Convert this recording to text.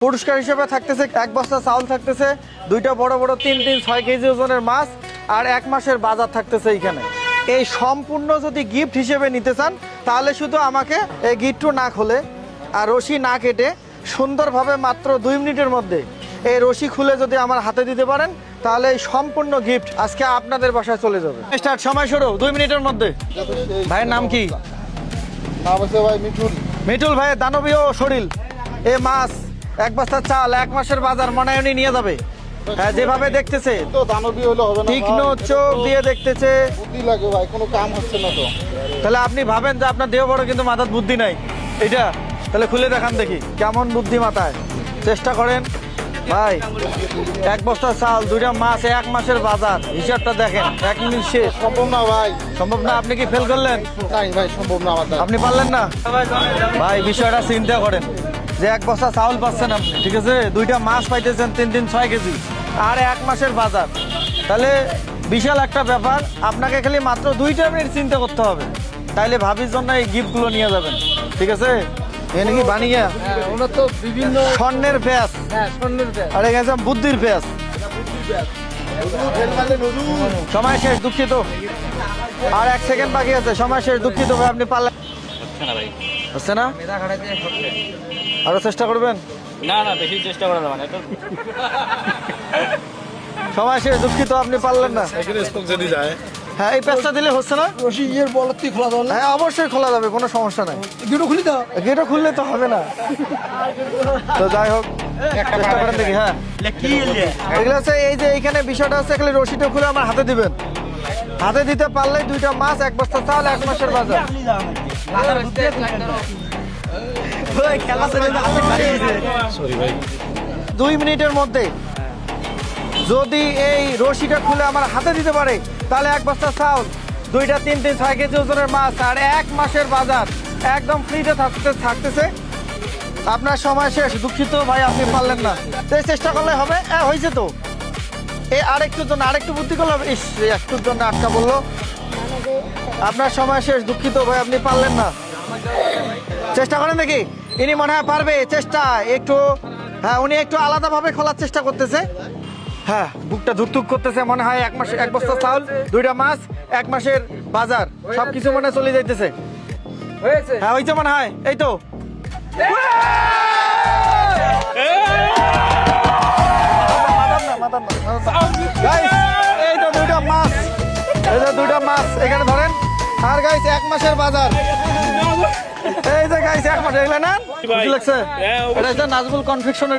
পুরস্কার হিসেবে থাকতেছে এক বস্তা চাউল থাকতেছে, দুইটা বড় বড় 3-6 কেজি ওজনের মাছ আর 1 মাসের বাজার থাকতেছে এইখানে। এই সম্পূর্ণ যদি গিফট হিসেবে নিতে চান তাহলে শুধু আমাকে এই গিফটটা না খুলে আর রশি না কেটে সুন্দরভাবে মাত্র 2 মিনিটের মধ্যে এই রশি খুলে যদি আমার হাতে দিতে পারেন তাহলে এই সম্পূর্ণ গিফট আজকে আপনাদের বাসায় চলে যাবে। স্টার্ট, সময় শুরু 2 মিনিটের মধ্যে। ভাইয়ের নাম কি? ভাই মিঠুন। মিঠুল ভাইয়ের দানবীয় শরীর। এ মাছ 1 বস্তা চাল 1 মাসের বাজার মনে হয় উনি নিয়ে যাবে। হ্যাঁ, যেভাবে দেখতেছে তো দানবী হলে হবে না, তীক্ষ্ণ চোখ দিয়ে দেখতেছে। বুদ্ধি লাগে ভাই, কোনো কাম হচ্ছে না তো। তাহলে আপনি ভাবেন যে আপনার দেহ বড় কিন্তু মাথার বুদ্ধি নাই এটা, তাহলে খুলে দেখান দেখি কেমন বুদ্ধি মাথায়। চেষ্টা করেন ভাই। 1 বস্তা চাল, 2টা মাছ, 1 মাসের বাজার, হিসাবটা দেখেন। 1 মিনিট শেষ। সম্ভব না ভাই। সম্ভব না? আপনি কি ফেল করলেন? নাই ভাই, সম্ভব না আমার দ্বারা। আপনি পারলেন না ভাই? বিষয়টা চিন্তা করেন যে 1 বস্তা চাউল পাচ্ছেন আপনি, ঠিক আছে, 2টা মাছ পাইতেছেন 3-6 কেজি আর 1 মাসের বাজার, তাহলে বিশাল একটা ব্যাপার। আপনাকে খালি মাত্র 2টা মিনিট চিন্তা করতে হবে, তাইলে ভাবির জন্য এই গিফটগুলো নিয়ে যাবেন, ঠিক আছে? এ নাকি বানিয়ে ওনার তো বিভিন্ন স্বর্ণের ব্যাস, স্বর্ণের ব্যাগ। আর এখানে বুদ্ধির ব্যাস। সময় শেষ, দুঃখিত। আর 1 সেকেন্ড বাকি আছে, সময় শেষ, দুঃখিত ভাই। আপনি পারলেন হচ্ছে না? আরো চেষ্টা করবেন? না বেশি চেষ্টা করা যাবে না এটা। সময় শেষ, দুঃখিত, আপনি পারলেন না। হ্যাঁ, এই প্যাচটা দিলে হচ্ছে না। রশিদের বলতি খোলা দাও না, হ্যাঁ, অবশ্যই খোলা যাবে, কোনো সমস্যা নাই। গেটও খুলে দাও। গেটও খুললে তো হবে না। তো যাই হোক, চেষ্টা করেন দেখি। হ্যাঁ, এগুলো হচ্ছে এই যে এইখানে বিষয়টা হচ্ছে, খালি রশিটা খুলে আমার হাতে দিবেন। হাতে দিতে পারলে 2টা মাছ, 1 বস্তা চাল, 1 মাসের বাজার। 2 মিনিটের মধ্যে যদি এই রশিটা খুলে আমার হাতে দিতে পারে তাহলে 1 বস্তা চাউল, 2টা 3-6 কেজি ওজনের মাছ আর 1 মাসের বাজার একদম ফ্রিতে থাকতেছে। আপনার সময় শেষ, দুঃখিত ভাই, আপনি পারলেন না। তো এই চেষ্টা করলে হবে। হয়েছে তো। এই আরেকটুর জন্য আরেকটু বুদ্ধি করলে হবে। ইস, একটুর জন্য আটকা বললো। আপনার সময় শেষ, দুঃখিত ভাই, আপনি পারলেন না। চেষ্টা করেন দেখি, ইনি মনে হয় পারবে। চেষ্টা একটু, হ্যাঁ, উনি একটু আলাদাভাবে খোলার চেষ্টা করতেছে। হ্যাঁ, বুকটা ধুকধুক করতেছে, মনে হয় 1 বস্তা চাউল, 2টা মাছ, 1 মাসের বাজার, সবকিছু মনে হয় চলে যাইতেছে। হয়েছে? হ্যাঁ, হয়েছে মনে হয়। এই তো Guys, এই তো 2টা মাছ, এই যে 2টা মাছ এখানে ধরেন। আর গাইস 1 মাসের বাজার, এই যে গাইস 1 মাস। এগুলো নেন, বুঝতে লাগছে? এটা হচ্ছে নাজবুল কনফেকশনের